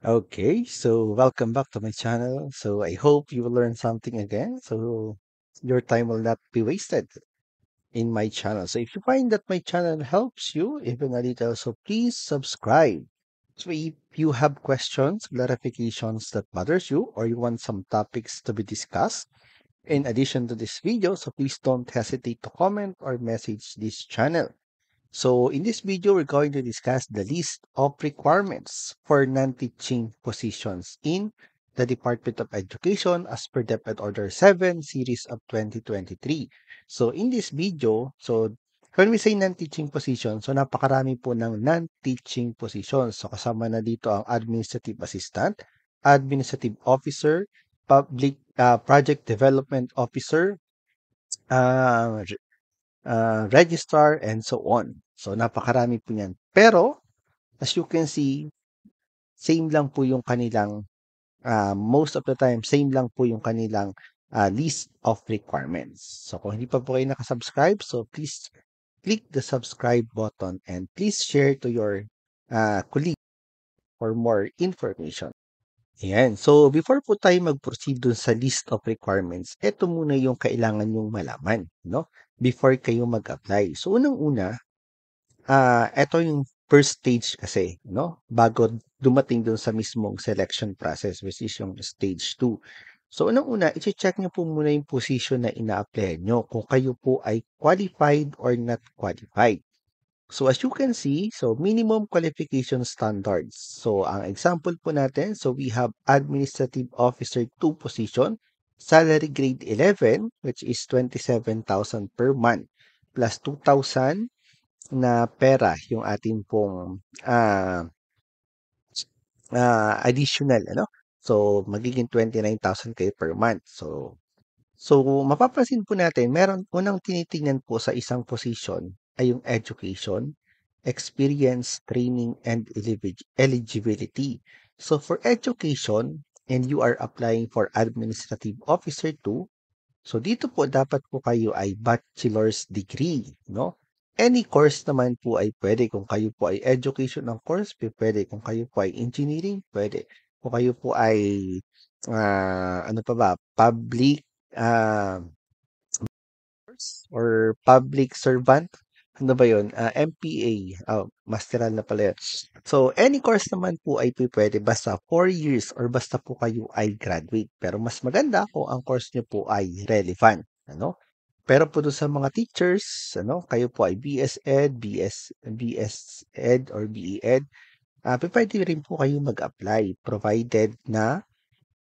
Okay, so welcome back to my channel. So I hope you will learn something again. So your time will not be wasted in my channel. So if you find that my channel helps you even a little, so please subscribe. So if you have questions, clarifications that bothers you, or you want some topics to be discussed in addition to this video, so please don't hesitate to comment or message this channel. So in this video, we're going to discuss the list of requirements for non-teaching positions in the Department of Education as per DepEd Order 7 Series of 2023. So in this video, so when we say non-teaching position, so napakarami po ng non-teaching positions. So kasama na dito ang administrative assistant, administrative officer, public project development officer, uh, registrar, and so on. So, napakarami po niyan. Pero, as you can see, same lang po yung kanilang, most of the time, same lang po yung kanilang list of requirements. So, kung hindi pa po kayo nakasubscribe, so please click the subscribe button and please share to your colleagues for more information. Ayan. So, before po tayo mag-proceed dun sa list of requirements, eto muna yung kailangan yung malaman, no? Before kayo mag-apply. So, unang-una, eto yung first stage kasi, no? Bago dumating dun sa mismong selection process, which is yung stage 2. So, unang-una, i-check nyo po muna yung position na ina-apply nyo kung kayo po ay qualified or not qualified. So, as you can see, so minimum qualification standards. So, ang example po natin, so we have Administrative Officer 2 position, salary grade 11, which is 27,000 per month, plus 2,000 na pera yung ating pong additional, ano? So, magiging 29,000 kayo per month. So mapapansin po natin, meron unang tinitingnan po sa isang position ay yung education, experience, training, and eligibility. So for education, and you are applying for Administrative Officer 2, so dito po dapat po kayo ay bachelor's degree, no? Any course naman po ay pwede. Kung kayo po ay education ng course, pwede. Kung kayo po ay engineering, pwede. Kung kayo po ay ano pa ba, public ah, or public servant, ano ba yun? MPA, masteral na pala yun. So, any course naman po ay pwede basta 4 years or basta po kayo ay graduate. Pero mas maganda kung ang course nyo po ay relevant. Ano? Pero po doon sa mga teachers, ano, kayo po ay BS Ed, BS Ed or BE Ed, pwede rin po kayo mag-apply provided na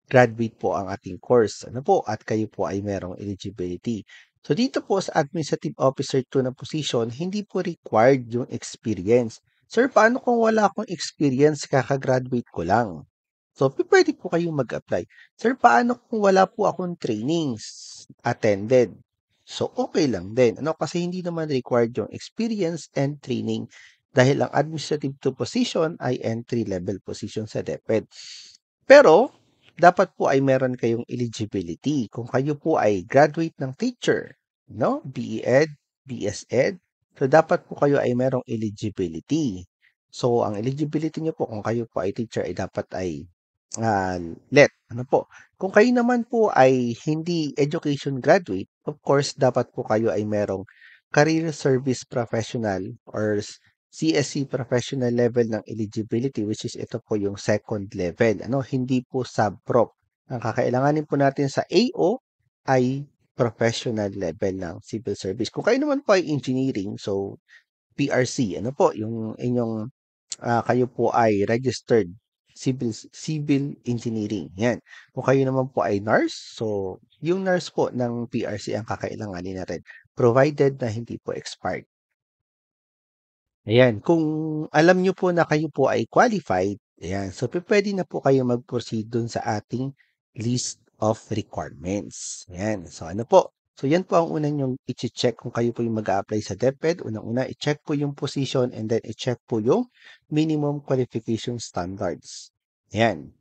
graduate po ang ating course. Ano po? At kayo po ay merong eligibility. So dito po sa Administrative Officer 2 na position, hindi po required yung experience. Sir, paano kung wala akong experience, kakagraduate ko lang? So, pwede po kayong mag-apply. Sir, paano kung wala po akong trainings attended? So, okay lang din. Ano? Kasi hindi naman required yung experience and training dahil ang administrative to position ay entry-level position sa DepEd. Pero, dapat po ay meron kayong eligibility. Kung kayo po ay graduate ng teacher, no? BE Ed, BS Ed, so dapat po kayo ay merong eligibility. So, ang eligibility niyo po kung kayo po ay teacher ay dapat ay ah, let. Ano po? Kung kayo naman po ay hindi education graduate, of course, dapat po kayo ay merong career service professional or CSC professional level ng eligibility, which is ito po yung second level. Ano, hindi po sub-prof. Ang kakailanganin po natin sa AO ay professional level ng civil service. Kung kayo naman po ay engineering, so PRC, ano po, yung inyong kayo po ay registered civil engineering. Yan. Kung kayo naman po ay nurse, so yung nurse po ng PRC ang kakailanganin natin, provided na hindi po expired. Ayan, kung alam nyo po na kayo po ay qualified, ayan, so pwede na po kayo mag-proceed dun sa ating list of requirements. Ayan, so ano po? So yan po ang unang yung i-check kung kayo po yung mag-a-apply sa DepEd. Unang-una, i-check po yung position and then i-check po yung minimum qualification standards. Ayan.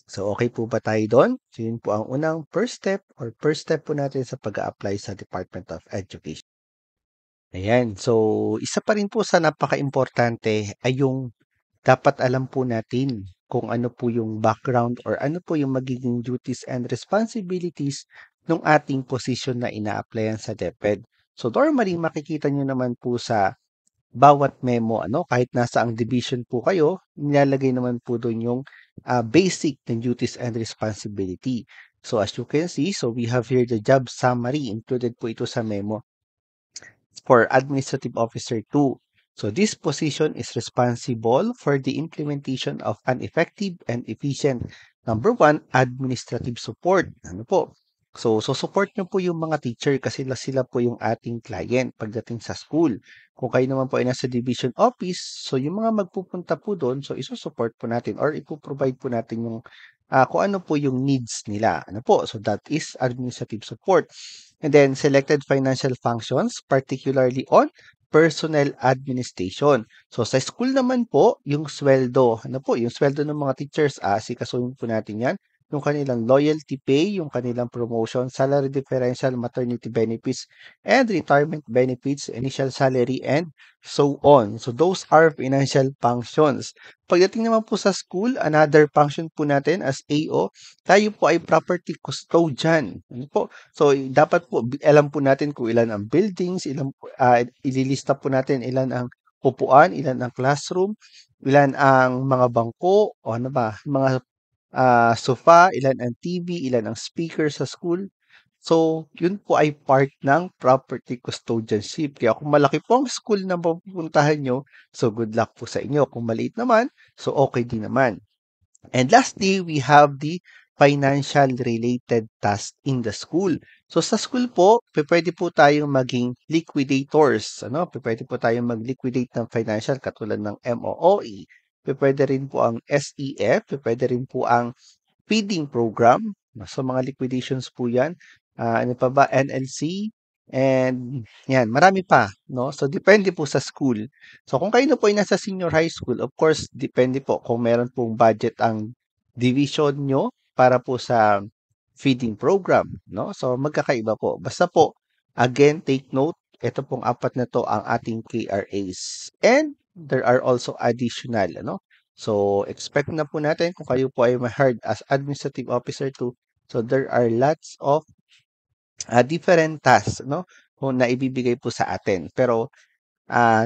So okay po ba tayo doon? So yun po ang unang first step po natin sa pag-a-apply sa Department of Education. Ayan. So, isa pa rin po sa napaka-importante ay yung dapat alam po natin kung ano po yung background or ano po yung magiging duties and responsibilities ng ating posisyon na ina-applyan sa DepEd. So normally makikita nyo naman po sa bawat memo kahit nasa ang division po kayo, nilalagay naman po doon yung basic ng duties and responsibility. So as you can see, so we have here the job summary, included po ito sa memo for Administrative Officer 2. So this position is responsible for the implementation of an effective and efficient number one, administrative support. Ano po? So support nyo po yung mga teacher kasi sila po yung ating client pagdating sa school. Kung kayo naman po ay nasa division office, so yung mga magpupunta po doon, so isusupport po natin or ipoprovide po natin yung kung ano po yung needs nila. Ano po? So that is administrative support. And then selected financial functions, particularly on personnel administration. So sa school naman po, yung sweldo, ano po, yung sweldo ng mga teachers, asikasuhin po natin yan. Yung kanilang loyalty pay, yung kanilang promotion, salary differential, maternity benefits, and retirement benefits, initial salary, and so on. So those are financial functions. Pagdating naman po sa school, another function po natin as AO, tayo po ay property custodian. Ano po? So, dapat po alam po natin kung ilan ang buildings, ililista po natin ilan ang upuan, ilan ang classroom, ilan ang mga bangko, o ano ba, mga sofa, ilan ang TV, ilan ang speaker sa school. So, yun po ay part ng property custodianship. Kaya kung malaki po ang school na pupuntahan nyo, so good luck po sa inyo. Kung maliit naman, so okay din naman. And lastly, we have the financial related task in the school. So sa school po, pwede po tayong maging liquidators. Pwede po tayong mag-liquidate ng financial katulad ng MOOE. Pwede rin po ang SEF, pwede rin po ang feeding program. So mga liquidations po 'yan. Ano pa ba? NLC and yan, marami pa, no? So depende po sa school. So kung kayo na po ay nasa senior high school, of course, depende po kung meron pong budget ang division nyo para po sa feeding program, no? So magkakaiba po. Basta po, again, take note, ito pong apat na to ang ating KRAs. And there are also additional, ano? So expect na po natin kung kayo po ay ma-hired as administrative officer too. So there are lots of different tasks, no? Kung na ibibigay po sa atin. Pero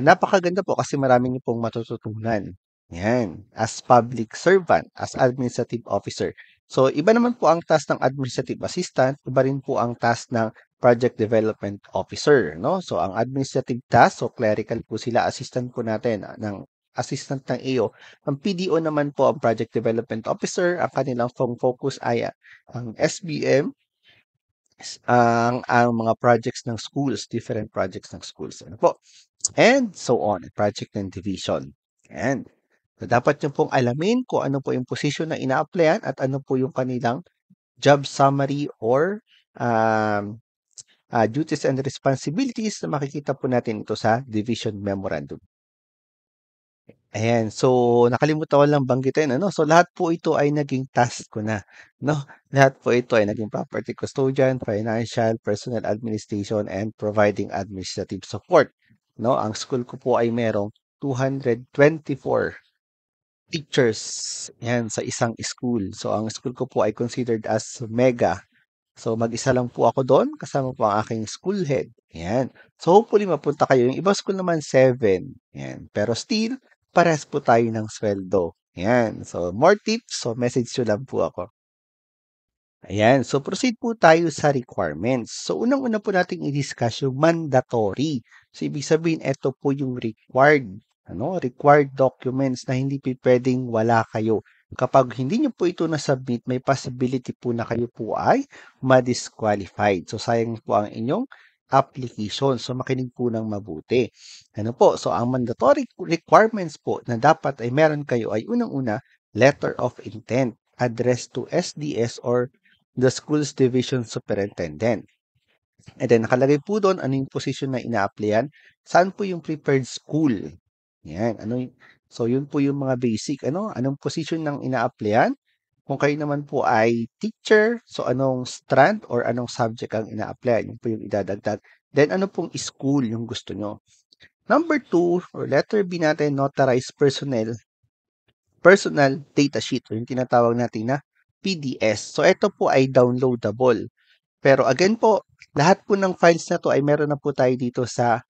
napakaganda po kasi marami niyo pong matututunan. Yan, as public servant, as administrative officer. So, iba naman po ang task ng administrative assistant, iba rin po ang task ng project development officer, no? So, ang administrative task, so clerical po sila, assistant po natin ng assistant ng AO. Ang PDO naman po ang project development officer, ang kanilang focus ay ang SBM, ang mga projects ng schools, different projects ng schools. Ano po? And so on, project and division. And so dapat nyo pong alamin kung ano po yung position na ina-applyan at ano po yung kanilang job summary or um, duties and responsibilities na makikita po natin ito sa division memorandum. Ayan, so nakalimutan ko lang banggitin, so lahat po ito ay naging task ko na, no? Lahat po ito ay naging property custodian, financial, personal administration, and providing administrative support, no? Ang school ko po ay merong 224 teachers, yan, sa isang school. So ang school ko po ay considered as mega. So mag-isa lang po ako doon, kasama po ang aking school head. Yan. So hopefully mapunta kayo. Yung ibang school naman 7. Yan. Pero still, parehas po tayo ng sweldo. Yan. So more tips, so message nyo lang po ako. Ayan. So proceed po tayo sa requirements. So unang-una po nating i-discuss yung mandatory. So ibig sabihin, ito po yung required. Required documents na hindi pwedeng wala kayo. Kapag hindi nyo po ito nasubmit, may possibility po na kayo po ay ma-disqualified. So sayang po ang inyong application. So makinig po ng mabuti. Ano po? So ang mandatory requirements po na dapat ay meron kayo ay unang-una, letter of intent addressed to SDS or the school's division superintendent. And then nakalagay po doon ano yung position na ina-applyan, saan po yung prepared school. Yan, so yun po yung mga basic, anong position ng ina-applyan. Kung kayo naman po ay teacher, so anong strand or anong subject ang ina-applyan, yun po yung idadagdag. Then ano pong school yung gusto nyo. Number 2, or letter B natin, notarized personnel personal data sheet o yung tinatawag natin na PDS. So ito po ay downloadable. Pero again po, lahat po ng files na to ay meron na po tayo dito sa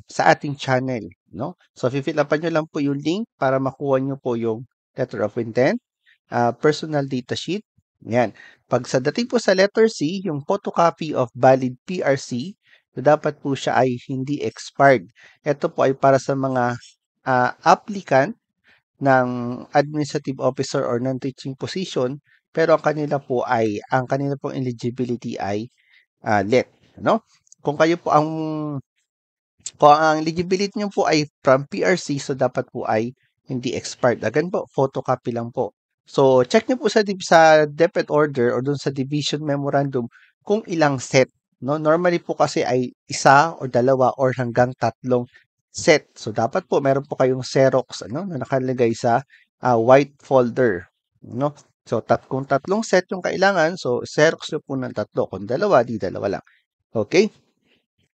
ating channel, no? So fill upan nyo lang po yung link para makuha nyo po yung letter of intent, personal data sheet. Yan. Pag sa dating po sa letter C, yung photocopy of valid PRC, so dapat po siya ay hindi expired. Ito po ay para sa mga applicant ng administrative officer or non-teaching position, pero ang kanila pong eligibility ay let, no? Kung kayo po ang kung ang eligibility niyo po ay from PRC, so dapat po ay hindi expired. Again po, photocopy lang po. So, check niyo po sa DepEd order or dun sa division memorandum kung ilang set. No? Normally po kasi ay isa or dalawa or hanggang tatlong set. So, dapat po meron po kayong Xerox na nakalagay sa white folder. No? So, kung tatlong set yung kailangan, so Xerox nyo po ng tatlo. Kung dalawa, di dalawa lang. Okay?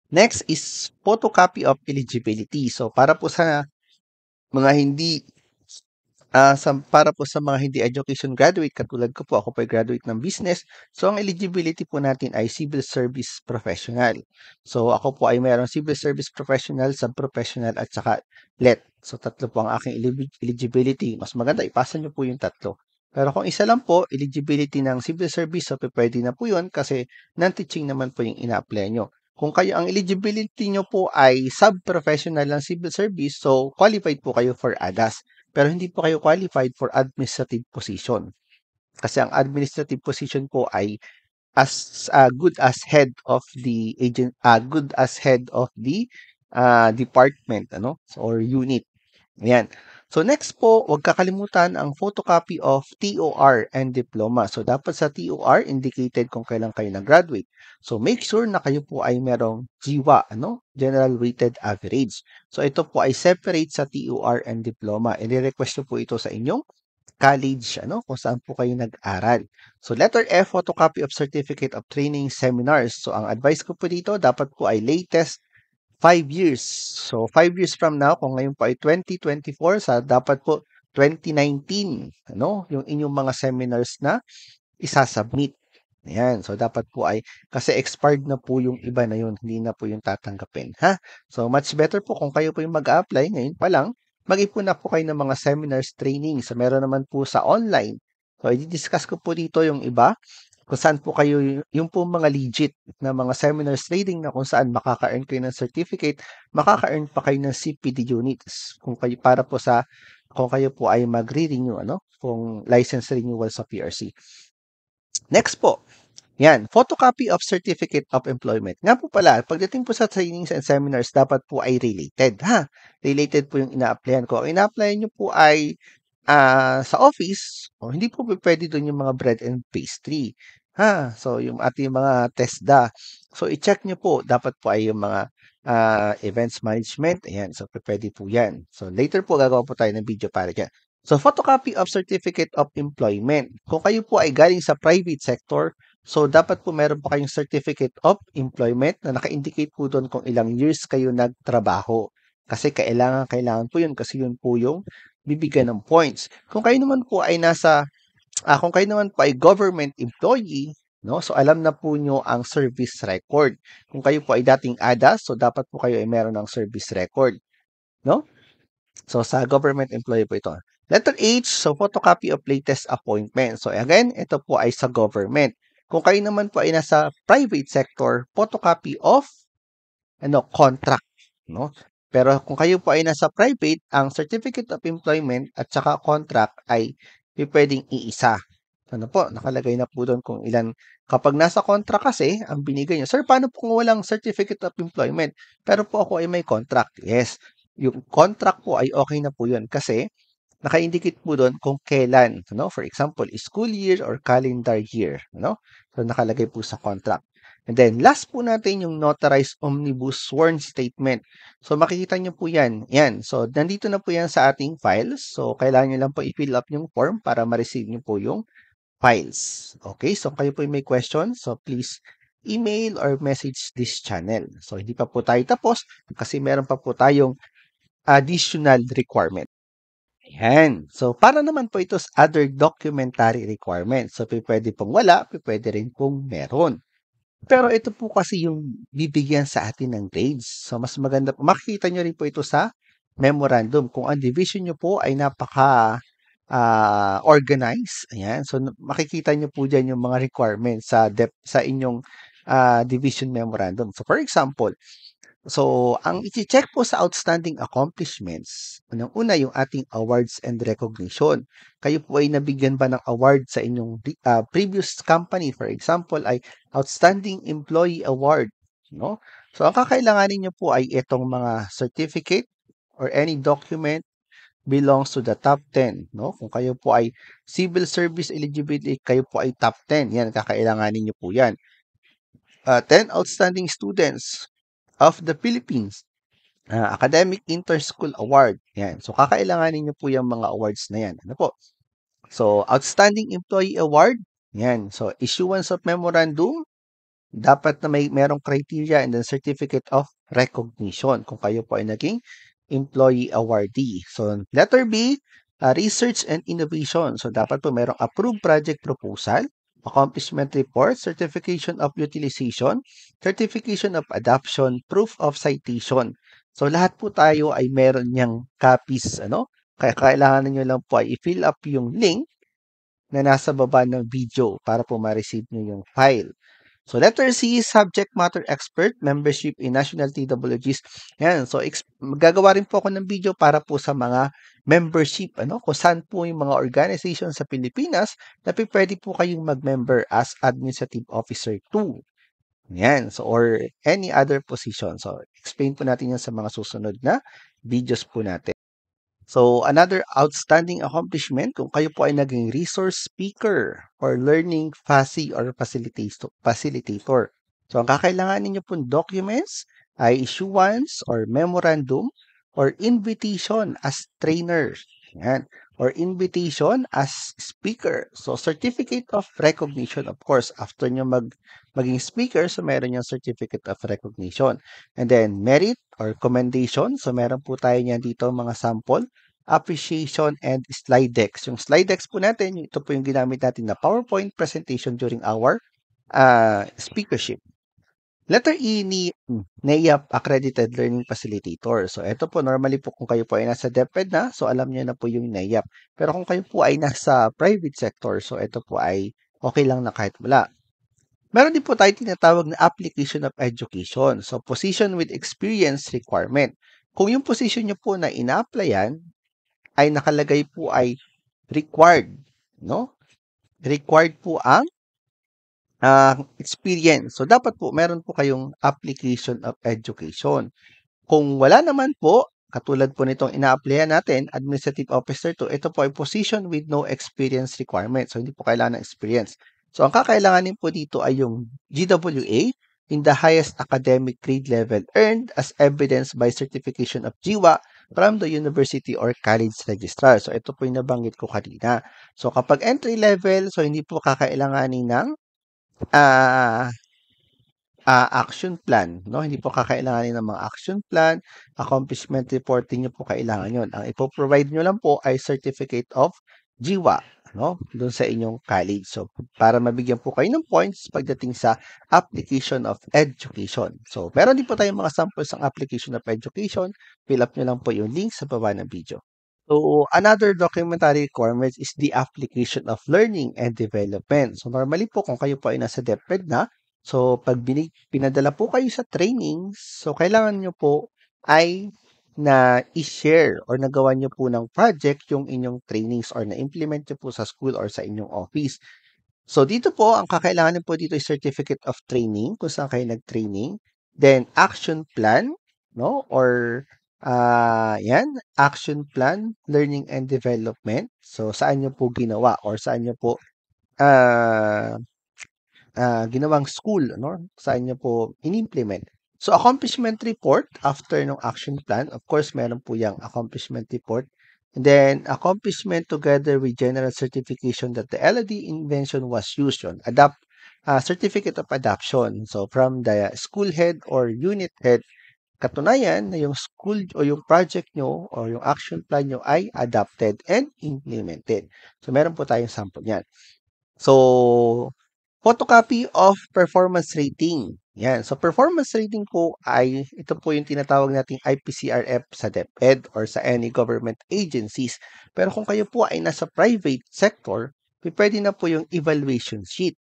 Next is photocopy of eligibility. So para po sa mga hindi para po sa mga hindi education graduate katulad ko po, ako po ay graduate ng business. So ang eligibility po natin ay civil service professional. So ako po ay mayroong civil service professional, sub-professional at saka let. So tatlo po ang aking eligibility. Mas maganda ipasa niyo po yung tatlo. Pero kung isa lang po, eligibility ng civil service, so pwede na po yun kasi non-teaching naman po yung ina-apply nyo. Kung kayo, ang eligibility nyo po ay sub-professional ng civil service, so qualified po kayo for ADAS. Pero hindi po kayo qualified for administrative position. Kasi ang administrative position po ay as good as head of the good as head of the department, or unit. Ayan. So next po, huwag kakalimutan ang photocopy of TOR and diploma. So dapat sa TOR indicated kung kailan kayo nag-graduate. So make sure na kayo po ay merong GWA, General Weighted Average. So ito po ay separate sa TOR and diploma. I-request po ito sa inyong college, kung saan po kayo nag-aral. So letter F, photocopy of Certificate of Training Seminars. So ang advice ko po dito, dapat po ay latest 5 years. So, 5 years from now, kung ngayon po ay 2024, dapat po 2019, yung inyong mga seminars na isasubmit. Ayan. So, dapat po ay, kasi expired na po yung iba na yun, hindi na po yung tatanggapin. Ha? So, much better po kung kayo po yung mag-apply ngayon pa lang, mag-ipon na po kayo ng mga seminars, training. So, meron naman po sa online. So, i-discuss ko po dito yung iba kung saan po kayo, yung po mga legit na mga seminars trading na kung saan makaka-earn kayo ng certificate, makaka-earn pa kayo ng CPD units kung kayo po ay magre-renew, kung license renewal sa PRC. Next po, yan, photocopy of Certificate of Employment. Nga po pala, pagdating po sa trainings and seminars, dapat po ay related, ha? Related po yung ina-applyan ko. Ang ina-applyan nyo po ay sa office, hindi po pwede doon yung mga bread and pastry. Ha? So, yung ating mga TESDA. So, i-check nyo po. Dapat po ay yung mga events management. Ayan. So, pwede po yan. So, later po gagawa po tayo ng video para dyan. So, photocopy of Certificate of Employment. Kung kayo po ay galing sa private sector, so dapat po meron po kayong Certificate of Employment na naka-indicate po doon kung ilang years kayo nagtrabaho. Kasi kailangan po yun kasi yun po yung bibigyan ng points. Kung kayo naman po ay government employee, so alam na po nyo ang service record. Kung kayo po ay dating ADAS, so dapat po kayo ay meron ng service record, no? So sa government employee po ito. Letter H, so photocopy of latest appointment. So again, ito po ay sa government. Kung kayo naman po ay nasa private sector, photocopy of contract, no? Pero kung kayo po ay nasa private, ang Certificate of Employment at saka contract ay pwedeng iisa. Ano po, nakalagay na po doon kung ilan. Kapag nasa contract kasi, ang binigay nyo, sir, paano po kung walang Certificate of Employment? Pero po ako ay may contract. Yes, yung contract po ay okay na po yun kasi naka-indicate po doon kung kailan, for example, school year or calendar year, So nakalagay po sa contract. And then last po natin yung notarized omnibus sworn statement. So makikita nyo po yan. Yan. So nandito na po yan sa ating files. So kailangan nyo lang po i-fill up yung form para ma-receive nyo po yung files. Okay? So kayo po may question, so please email or message this channel. So hindi pa po tayo tapos kasi meron pa po tayong additional requirement. Yan. So, para naman po ito sa other documentary requirements. So, pwede pong wala, pwede rin pong meron. Pero ito po kasi yung bibigyan sa atin ng grades. So, mas maganda po. Makikita nyo rin po ito sa memorandum. Kung ang division nyo po ay napaka organized, ayan. So, makikita nyo po dyan yung mga requirements sa inyong division memorandum. So, for example, so, ang iche-check po sa outstanding accomplishments, unang-una yung ating awards and recognition. Kayo po ay nabigyan ba ng award sa inyong previous company? For example, ay Outstanding Employee Award, no? So, ang kakailanganin niyo po ay itong mga certificate or any document belongs to the top 10, no? Kung kayo po ay civil service eligibility, kayo po ay top 10. Yan, kakailanganin niyo po yan. 10 outstanding students of the Philippines Academic Inter-School Award. Yan. So, kakailanganin niyo po yung mga awards na yan. Ano po? So, Outstanding Employee Award. Yan. So, issuance of memorandum. Dapat na merong criteria and then certificate of recognition kung kayo po ay naging employee awardee. So, letter B, research and innovation. So, dapat po merong approved project proposal, accomplishment report, certification of utilization, certification of adoption, proof of citation. So, lahat po tayo ay meron niyang copies, ano? Kaya kailangan niyo lang po ay i-fill up yung link na nasa baba ng video para po ma-receive niyo yung file. So, letter C, subject matter expert, membership in national TWGs. Yan. So, gagawa rin po ako ng video para po sa mga membership, ano, kung saan po yung mga organization sa Pilipinas na pwede po kayong mag-member as administrative officer 2. Yan. So, or any other position. So, explain po natin yan sa mga susunod na videos po natin. So, another outstanding accomplishment, kung kayo po ay naging resource speaker or learning or facilitator. So, ang kakailanganin niyo pong documents ay issuance or memorandum or invitation as trainer. Yan. Or invitation as speaker. So, certificate of recognition, of course, after nyo maging speaker, so meron yung certificate of recognition. And then, merit or commendation. So, meron po tayo niyan dito mga sample. Appreciation and slide decks. Yung slide decks po natin, ito po yung ginamit natin na PowerPoint presentation during our speakership. Letter E ni NAIAP Accredited Learning Facilitator. So, ito po, normally po kung kayo po ay nasa DepEd na, so alam niyo na po yung NAIAP. Pero kung kayo po ay nasa private sector, so ito po ay okay lang na kahit wala. Meron din po tayo tinatawag na application of education. So, position with experience requirement. Kung yung position nyo po na ina-applyan ay nakalagay po ay required, no? Required po ang experience. So, dapat po meron po kayong application of education. Kung wala naman po, katulad po nitong ina-applyan natin, Administrative Officer 2, ito po ay position with no experience requirement. So, hindi po kailangan ng experience. So, ang kakailanganin po dito ay yung GWA in the highest academic grade level earned as evidenced by certification of GWA from the university or college registrar. So, ito po yung nabanggit ko kanina. So, kapag entry level, so hindi po kakailanganin ng action plan, no? Hindi po kakailanganin ng mga action plan, accomplishment reporting nyo po kailangan yun. Ang ipo-provide nyo lang po ay certificate of GWA, no? Doon sa inyong college. So, para mabigyan po kayo ng points pagdating sa application of education. So, meron din po tayong mga samples ng application of education. Fill up nyo lang po yung link sa baba ng video. So, another documentary requirement is the application of learning and development. So, normally po, kung kayo po ay nasa DepEd na, so, pag pinadala po kayo sa trainings, so, kailangan nyo po ay na i-share or nagawa nyo po ng project yung inyong trainings or na-implement nyo po sa school or sa inyong office. So, dito po, ang kakailanganin po dito is certificate of training, kung saan kayo nag-training. Then, action plan, no? Or, yan, action plan, learning and development. So, saan nyo po ginawa or saan nyo po ginawang school, no? Saan nyo po in-implement. So, accomplishment report after ng action plan. Of course, meron po yung accomplishment report. And then, accomplishment together with general certification that the LED invention was used on. Certificate of adoption. So, from the school head or unit head katunayan na yung school o yung project nyo o yung action plan nyo ay adopted and implemented. So, meron po tayong sample niyan. So, photocopy of performance rating. Yan. So, performance rating po ay, ito po yung tinatawag nating IPCRF sa DepEd or sa any government agencies. Pero kung kayo po ay nasa private sector, pwede na po yung evaluation sheet.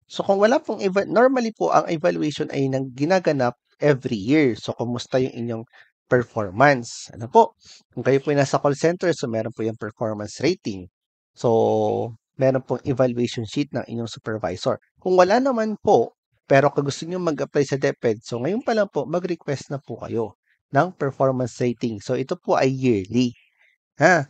So, kung wala pong, normally po, ang evaluation ay ginaganap every year. So, kumusta yung inyong performance? Ano po? Kung kayo po ay nasa call center, so meron po yung performance rating. So, meron pong evaluation sheet ng inyong supervisor. Kung wala naman po, pero kung gusto nyo mag-apply sa DepEd, so ngayon pa lang po, mag-request na po kayo ng performance rating. So, ito po ay yearly. Ha?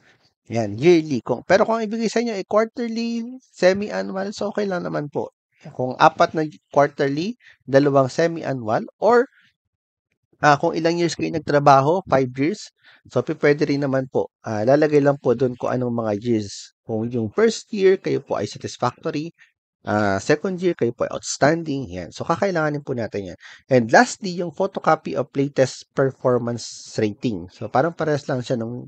Yan, yearly. Pero kung ibigay sa inyo ay quarterly, semi-annual, so okay lang naman po. Kung 4 na quarterly, 2 semi-annual, or kung ilang years kayo nagtrabaho, 5 years, so pwede rin naman po. Lalagay lang po doon kung anong mga years. Kung yung first year, kayo po ay satisfactory, second year, kayo po ay outstanding, yan. So, kakailanganin po natin yan. And lastly, yung photocopy of latest performance rating. So, parang parehas lang siya ng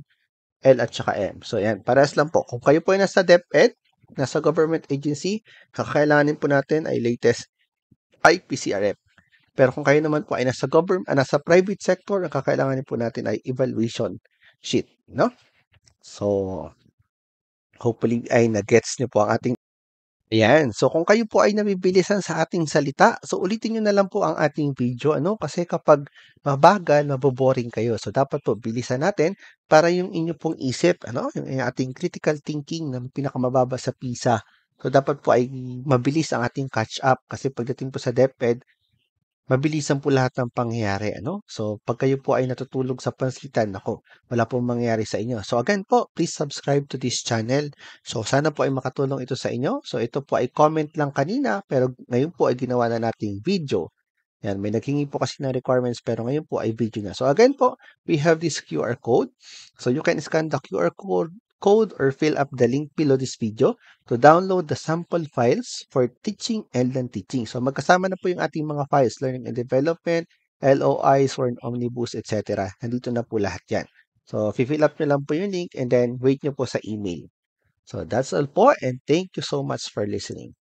L at saka M. So, yan. Parehas lang po. Kung kayo po ay nasa DepEd, nasa government agency, kakailanganin po natin ay latest IPCRF. Pero kung kayo naman po ay nasa private sector, ang kakailanganin po natin ay evaluation sheet, no? So, hopefully ay na-gets niyo po ang ating. Ayan. So, kung kayo po ay nabibilisan sa ating salita, so ulitin nyo na lang po ang ating video, ano? Kasi kapag mabagal, maboboring kayo. So, dapat po bilisan natin para yung inyo pong isip, ano? Yung ating critical thinking na pinakamababa sa PISA. So, dapat po ay mabilis ang ating catch up. Kasi pagdating po sa DepEd, mabilisan po lahat ng pangyayari, ano? So, pag kayo po ay natutulog sa pansitan, nako, wala pong mangyayari sa inyo. So, again po, please subscribe to this channel. So, sana po ay makatulong ito sa inyo. So, ito po ay comment lang kanina, pero ngayon po ay ginawa na nating video. Yan, may naghingi po kasi ng requirements pero ngayon po ay video na. So again po, we have this QR code. So you can scan the QR code or fill up the link below this video to download the sample files for teaching and non-teaching. So magkasama na po yung ating mga files, learning and development, LOIs, Sworn Omnibus, etc. Nandito na po lahat yan. So fill up nyo lang po yung link and then wait nyo po sa email. So that's all po and thank you so much for listening.